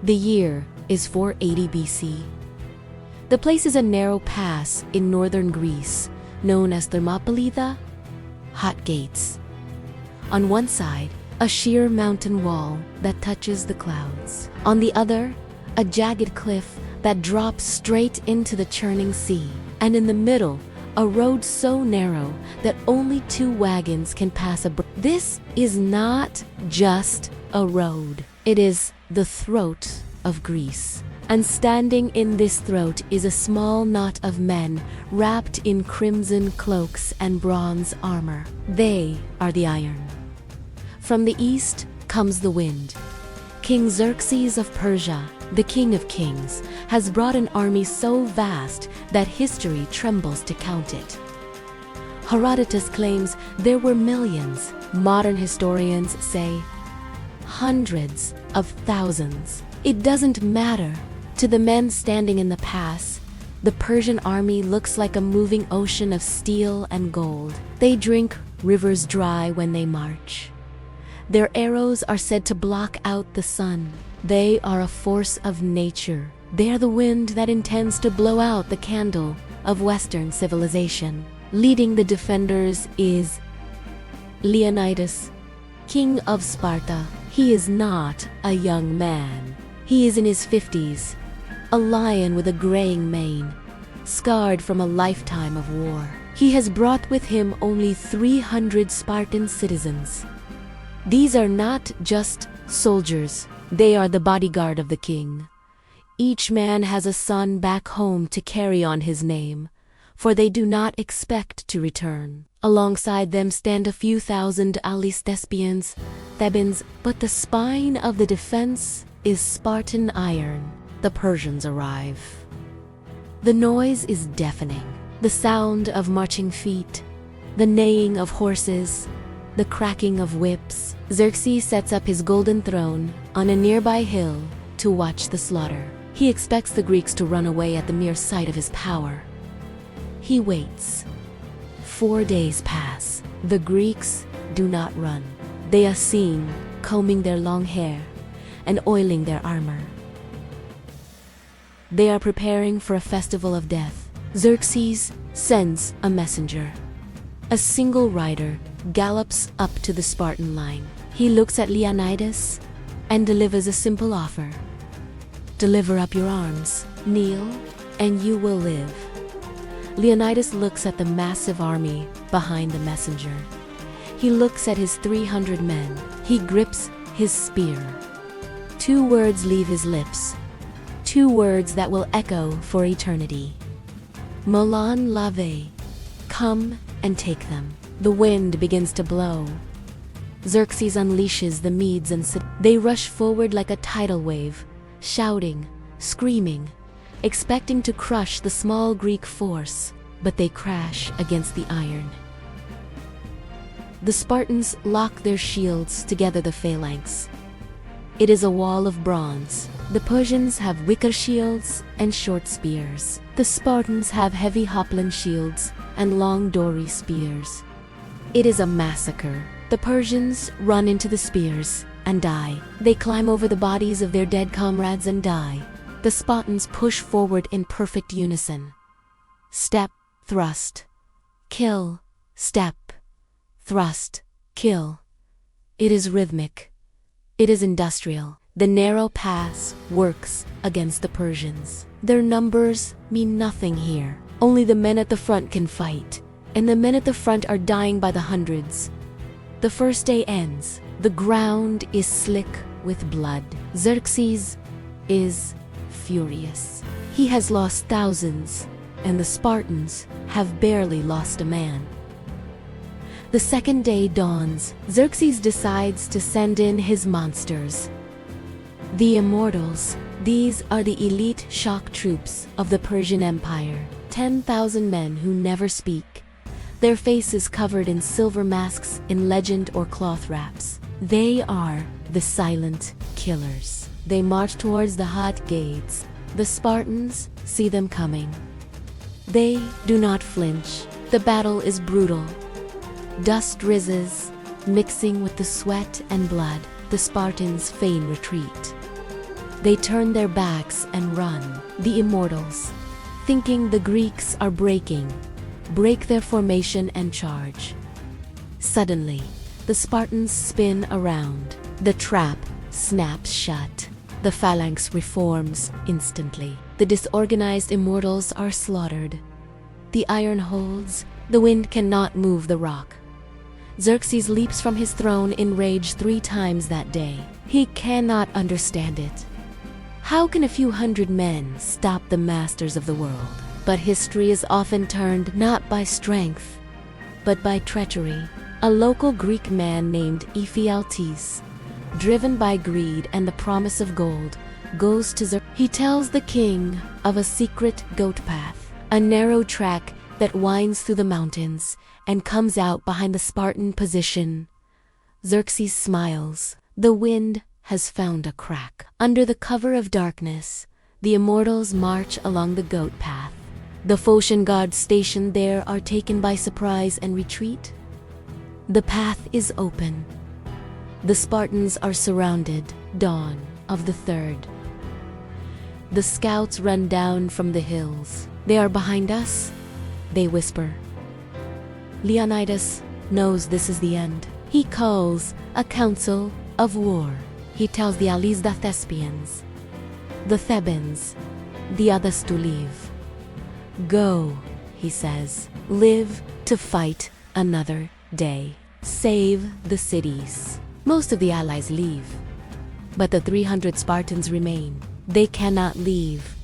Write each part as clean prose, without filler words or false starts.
The year is 480 BC. The place is a narrow pass in northern Greece, known as Thermopylae, Hot Gates. On one side, a sheer mountain wall that touches the clouds. On the other, a jagged cliff that drops straight into the churning sea. And in the middle, a road so narrow that only 2 wagons can pass This is not just a road. It is the throat of Greece. And standing in this throat is a small knot of men wrapped in crimson cloaks and bronze armor. They are the iron. From the east comes the wind. King Xerxes of Persia, the king of kings, has brought an army so vast that history trembles to count it. Herodotus claims there were millions. Modern historians say hundreds of thousands. It doesn't matter. To the men standing in the pass, the Persian army looks like a moving ocean of steel and gold. They drink rivers dry when they march. Their arrows are said to block out the sun. They are a force of nature. They are the wind that intends to blow out the candle of Western civilization. Leading the defenders is Leonidas, King of Sparta. He is not a young man. He is in his 50s, a lion with a graying mane, scarred from a lifetime of war. He has brought with him only 300 Spartan citizens. These are not just soldiers, they are the bodyguard of the king. Each man has a son back home to carry on his name, for they do not expect to return. Alongside them stand a few thousand Thespians, Thebans, but the spine of the defense is Spartan iron. The Persians arrive. The noise is deafening. The sound of marching feet, the neighing of horses, the cracking of whips. Xerxes sets up his golden throne on a nearby hill to watch the slaughter. He expects the Greeks to run away at the mere sight of his power. He waits. 4 days pass. The Greeks do not run. They are seen combing their long hair and oiling their armor. They are preparing for a festival of death. Xerxes sends a messenger. A single rider gallops up to the Spartan line. He looks at Leonidas and delivers a simple offer. Deliver up your arms, kneel, and you will live. Leonidas looks at the massive army behind the messenger. He looks at his 300 men. He grips his spear. 2 words leave his lips. 2 words that will echo for eternity. Molan lave. Come and take them. The wind begins to blow. Xerxes unleashes the Medes and they rush forward like a tidal wave, shouting, screaming, expecting to crush the small Greek force, but they crash against the iron. The Spartans lock their shields together the phalanx. It is a wall of bronze. The Persians have wicker shields and short spears. The Spartans have heavy hoplon shields and long dory spears. It is a massacre. The Persians run into the spears and die. They climb over the bodies of their dead comrades and die. The Spartans push forward in perfect unison. Step, thrust, kill, step, thrust, kill. It is rhythmic. It is industrial. The narrow pass works against the Persians. Their numbers mean nothing here. Only the men at the front can fight, and the men at the front are dying by the hundreds. The first day ends. The ground is slick with blood. Xerxes is furious. He has lost thousands, and the Spartans have barely lost a man. The second day dawns. Xerxes decides to send in his monsters. The Immortals. These are the elite shock troops of the Persian Empire. 10,000 men who never speak. Their faces covered in silver masks in legend or cloth wraps. They are the silent killers. They march towards the hot gates. The Spartans see them coming. They do not flinch. The battle is brutal. Dust rises, mixing with the sweat and blood. The Spartans feign retreat. They turn their backs and run. The immortals, thinking the Greeks are break their formation and charge. Suddenly, the Spartans spin around. The trap snaps shut. The phalanx reforms instantly. The disorganized immortals are slaughtered. The iron holds. The wind cannot move the rock. Xerxes leaps from his throne in rage 3 times that day. He cannot understand it. How can a few hundred men stop the masters of the world? But history is often turned not by strength, but by treachery. A local Greek man named Ephialtes, driven by greed and the promise of gold, goes to Xerxes. He tells the king of a secret goat path, a narrow track that winds through the mountains and comes out behind the Spartan position. Xerxes smiles. The wind has found a crack. Under the cover of darkness, the immortals march along the goat path. The Phocian guards stationed there are taken by surprise and retreat. The path is open. The Spartans are surrounded. Dawn of the 3rd. The scouts run down from the hills. They are behind us, they whisper. Leonidas knows this is the end. He calls a council of war. He tells the allies, the Thespians, the Thebans, the others to leave. Go, he says, live to fight another day. Save the cities. Most of the allies leave, but the 300 Spartans remain. They cannot leave.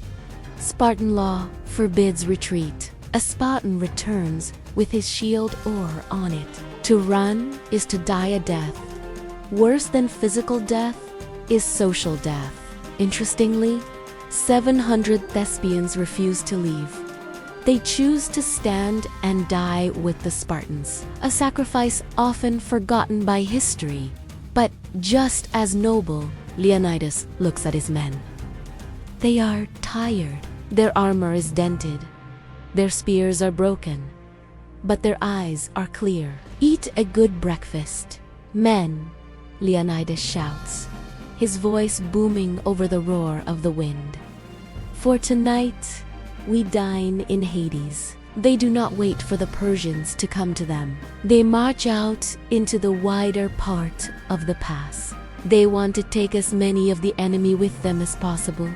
Spartan law forbids retreat. A Spartan returns with his shield or on it. To run is to die a death. Worse than physical death is social death. Interestingly, 700 Thespians refuse to leave. They choose to stand and die with the Spartans, a sacrifice often forgotten by history. But just as noble, Leonidas looks at his men. They are tired. Their armor is dented. Their spears are broken. But their eyes are clear. Eat a good breakfast. Men, Leonidas shouts, his voice booming over the roar of the wind. For tonight, we dine in Hades. They do not wait for the Persians to come to them. They march out into the wider part of the pass. They want to take as many of the enemy with them as possible.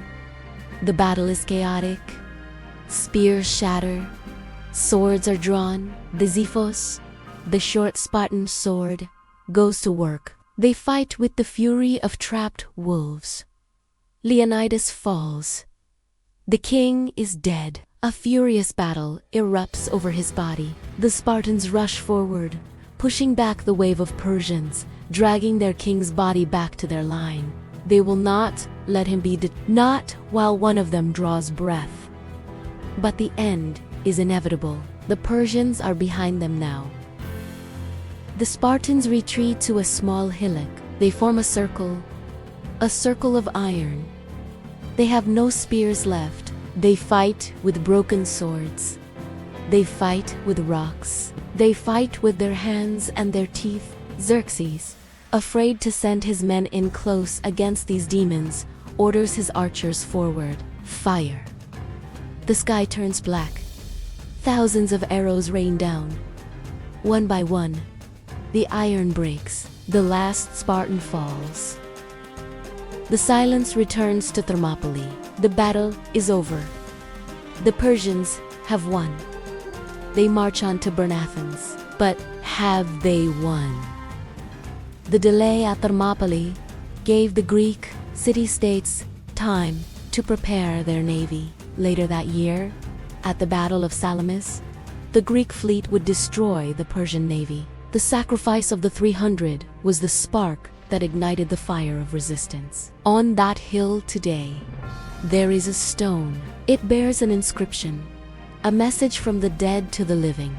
The battle is chaotic. Spears shatter. Swords are drawn. The Xiphos, the short Spartan sword, goes to work. They fight with the fury of trapped wolves. Leonidas falls. The king is dead. A furious battle erupts over his body. The Spartans rush forward, pushing back the wave of Persians, dragging their king's body back to their line. They will not let him be not while one of them draws breath. But the end is inevitable. The Persians are behind them now. The Spartans retreat to a small hillock. They form a circle of iron. They have no spears left. They fight with broken swords. They fight with rocks. They fight with their hands and their teeth. Xerxes, afraid to send his men in close against these demons, orders his archers forward. Fire. The sky turns black. Thousands of arrows rain down. One by one, the iron breaks. The last Spartan falls. The silence returns to Thermopylae. The battle is over. The Persians have won. They march on to burn Athens. But have they won? The delay at Thermopylae gave the Greek city-states time to prepare their navy. Later that year, at the Battle of Salamis, the Greek fleet would destroy the Persian navy. The sacrifice of the 300 was the spark that ignited the fire of resistance. On that hill today, there is a stone. It bears an inscription, a message from the dead to the living.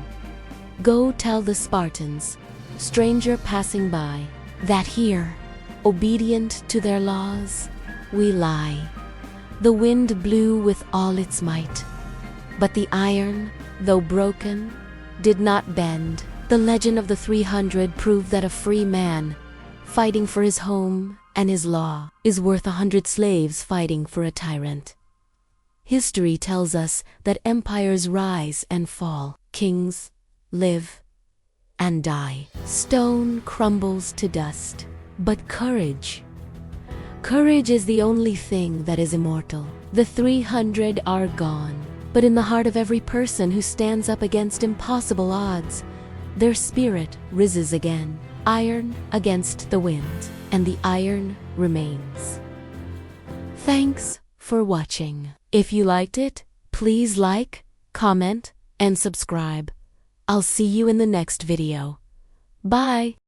Go tell the Spartans, stranger passing by, that here, obedient to their laws, we lie. The wind blew with all its might, but the iron, though broken, did not bend. The legend of the 300 proved that a free man, fighting for his home and his law is worth 100 slaves fighting for a tyrant. History tells us that empires rise and fall, kings live and die, stone crumbles to dust. But courage is the only thing that is immortal. The 300 are gone, but in the heart of every person who stands up against impossible odds, their spirit rises again, iron against the wind, and the iron remains. Thanks for watching. If you liked it, please like, comment, and subscribe. I'll see you in the next video. Bye!